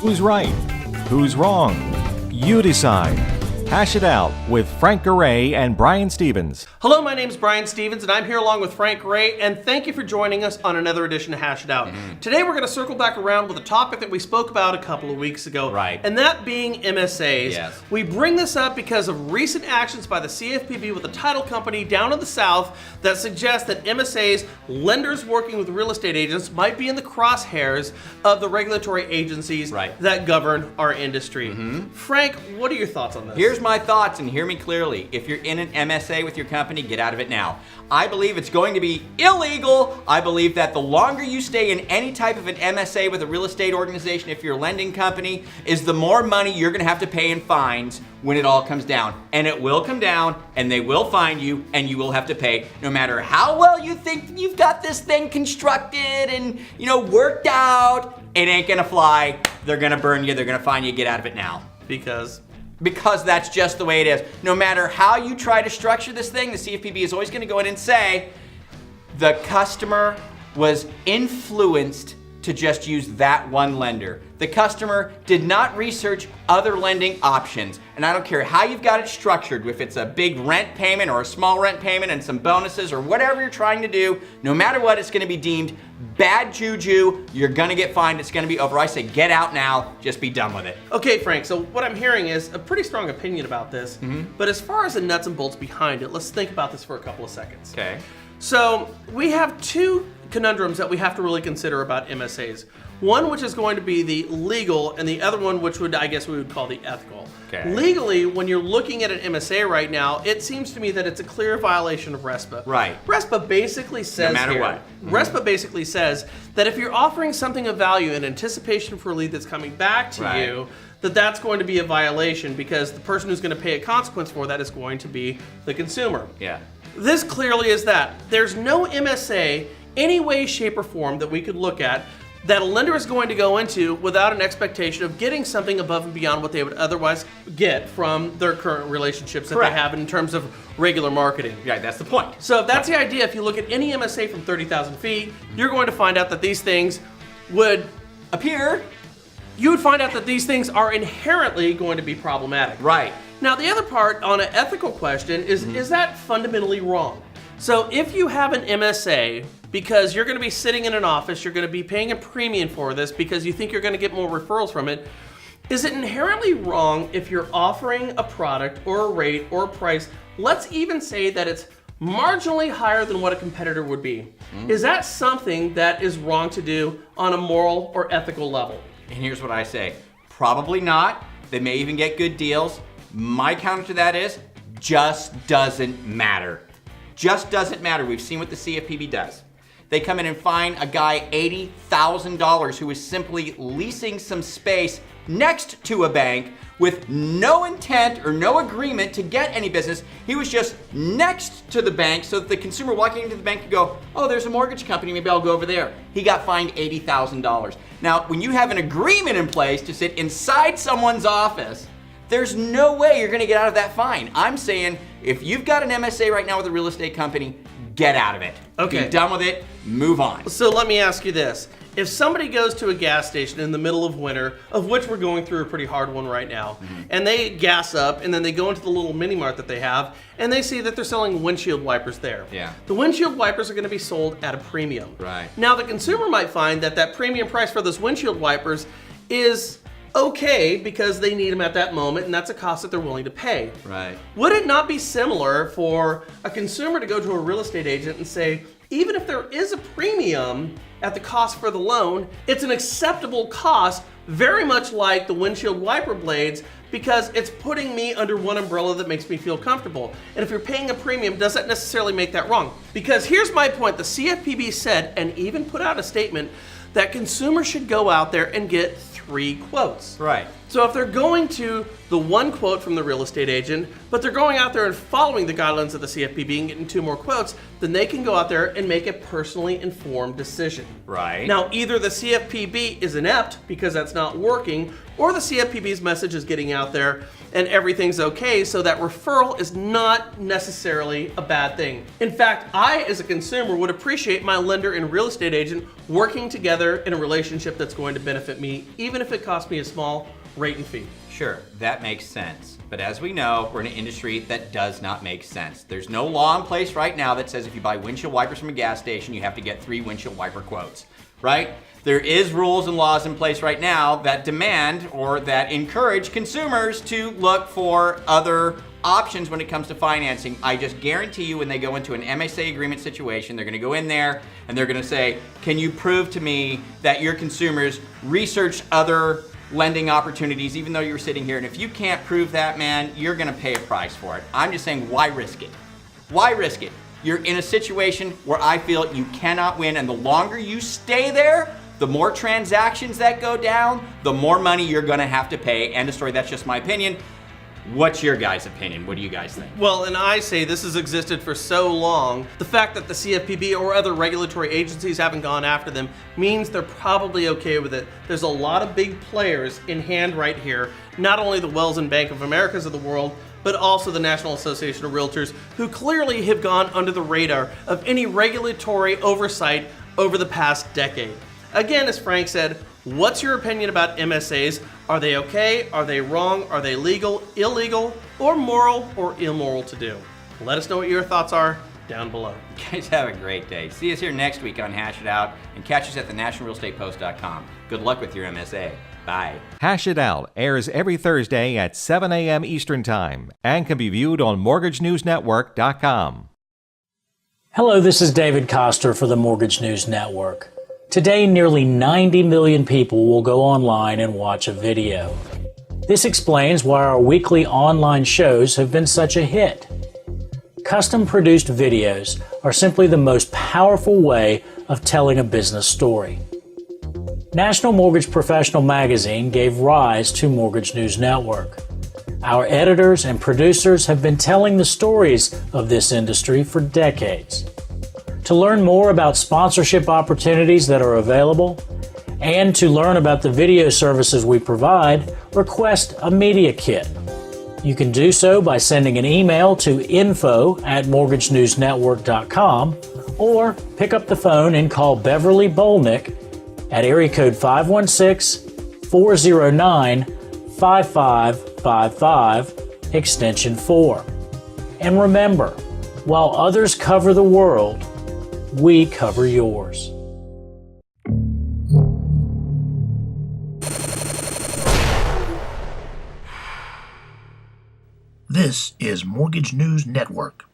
Who's right? Who's wrong? You decide. Hash it out with Frank Garay and Brian Stevens. Hello, my name is Brian Stevens, and I'm here along with Frank Garay, and thank you for joining us on another edition of Hash It Out. Today we're going to circle back around with a topic that we spoke about a couple of weeks ago, Right. and that being MSAs. Yes. We bring this up because of recent actions by the CFPB with a title company down in the South that suggests that MSAs, lenders working with real estate agents, might be in the crosshairs of the regulatory agencies Right. that govern our industry. Frank, what are your thoughts on this? Here's my thoughts, and hear me clearly. If you're in an MSA with your company, get out of it now. I believe it's going to be illegal. I believe that the longer you stay in any type of an MSA with a real estate organization, if you're a lending company, is the more money you're gonna have to pay in fines when it all comes down. And it will come down, and they will fine you, and you will have to pay, no matter how well you think you've got this thing constructed and, worked out. It ain't gonna fly. They're gonna burn you. They're gonna fine you. Get out of it now. Because that's just the way it is. No matter how you try to structure this thing, the CFPB is always going to go in and say the customer was influenced to just use that one lender. The customer did not research other lending options. And I don't care how you've got it structured, if it's a big rent payment or a small rent payment and some bonuses or whatever you're trying to do, no matter what, it's going to be deemed bad juju. You're going to get fined. It's going to be over. I say get out now. Just be done with it. Okay, Frank, so what I'm hearing is a pretty strong opinion about this, but as far as the nuts and bolts behind it, let's think about this for a couple of seconds. Okay. So we have two conundrums that we have to really consider about MSAs. One which is going to be the legal, and the other one which we would call the ethical. Okay. Legally, when you're looking at an MSA right now, it seems to me that it's a clear violation of RESPA. Right. RESPA basically says No matter what. RESPA basically says that if you're offering something of value in anticipation for a lead that's coming back to Right. you, that's going to be a violation because the person who's going to pay a consequence for that is going to be the consumer. Yeah. This clearly is that. There's no MSA, any way, shape, or form that we could look at that a lender is going to go into without an expectation of getting something above and beyond what they would otherwise get from their current relationships that Correct. they have in terms of regular marketing. Yeah, that's the point. So if that's the idea, if you look at any MSA from 30,000 feet, you're going to find out that these things would Appear. you would find out that these things are inherently going to be problematic. Right. Now, the other part on an ethical question is that fundamentally wrong? So if you have an MSA, because you're going to be sitting in an office, you're going to be paying a premium for this because you think you're going to get more referrals from it, is it inherently wrong if you're offering a product or a rate or a price, let's even say that it's marginally higher than what a competitor would be? Is that something that is wrong to do on a moral or ethical level? And here's what I say. Probably not. They may even get good deals. My counter to that is just doesn't matter. Just doesn't matter. We've seen what the CFPB does. They come in and fine a guy $80,000 who is simply leasing some space next to a bank with no intent or no agreement to get any business. He was just next to the bank so that the consumer walking into the bank could go, oh, there's a mortgage company, maybe I'll go over there. He got fined $80,000. Now, when you have an agreement in place to sit inside someone's office, there's no way you're gonna get out of that fine. I'm saying if you've got an MSA right now with a real estate company, get out of it. Okay. Be done with it, move on. So let me ask you this. If somebody goes to a gas station in the middle of winter, of which we're going through a pretty hard one right now, and they gas up and then they go into the little mini mart that they have and they see that they're selling windshield wipers there. Yeah. The windshield wipers are going to be sold at a premium. Right. Now the consumer might find that that premium price for those windshield wipers is okay because they need them at that moment and that's a cost that they're willing to pay. Right. Would it not be similar for a consumer to go to a real estate agent and say, even if there is a premium at the cost for the loan, it's an acceptable cost, very much like the windshield wiper blades, because it's putting me under one umbrella that makes me feel comfortable. And if you're paying a premium, does that necessarily make that wrong? Because here's my point. The CFPB said, and even put out a statement, that consumers should go out there and get 3 quotes. Right. So if they're going to the one quote from the real estate agent, but they're going out there and following the guidelines of the CFPB and getting 2 more quotes, then they can go out there and make a personally informed decision. Right. Now, either the CFPB is inept because that's not working, or the CFPB's message is getting out there and everything's okay, so that referral is not necessarily a bad thing. In fact, I, as a consumer, would appreciate my lender and real estate agent working together in a relationship that's going to benefit me, even if it costs me a small rate and fee. Sure, that makes sense. But as we know, we're in an industry that does not make sense. There's no law in place right now that says if you buy windshield wipers from a gas station, you have to get 3 windshield wiper quotes, right? There is rules and laws in place right now that demand or that encourage consumers to look for other options when it comes to financing. I just guarantee you when they go into an MSA agreement situation, they're gonna go in there and they're gonna say, can you prove to me that your consumers researched other lending opportunities even though you're sitting here? And if you can't prove that, man, you're gonna pay a price for it. I'm just saying, why risk it? Why risk it? You're in a situation where I feel you cannot win, and the longer you stay there, the more transactions that go down, the more money you're gonna have to pay. End of story. That's just my opinion. What's your guys' opinion? What do you guys think? Well, and I say this has existed for so long, the fact that the CFPB or other regulatory agencies haven't gone after them means they're probably okay with it. There's a lot of big players in hand right here, not only the Wells and Bank of Americas of the world, but also the National Association of Realtors, who clearly have gone under the radar of any regulatory oversight over the past decade. Again, as Frank said, what's your opinion about MSAs? Are they okay? Are they wrong? Are they legal, illegal, or moral or immoral to do? Let us know what your thoughts are down below. You guys have a great day. See us here next week on Hash It Out, and catch us at thenationalrealestatepost.com. Good luck with your MSA. Bye. Hash It Out airs every Thursday at 7 a.m. Eastern Time and can be viewed on MortgageNewsNetwork.com. Hello, this is David Koster for the Mortgage News Network. Today, nearly 90 million people will go online and watch a video. This explains why our weekly online shows have been such a hit. Custom-produced videos are simply the most powerful way of telling a business story. National Mortgage Professional Magazine gave rise to Mortgage News Network. Our editors and producers have been telling the stories of this industry for decades. To learn more about sponsorship opportunities that are available, and to learn about the video services we provide, request a media kit. You can do so by sending an email to info@mortgagenewsnetwork.com or pick up the phone and call Beverly Bolnick at area code 516-409-5555, extension 4. And remember, while others cover the world, we cover yours. This is Mortgage News Network.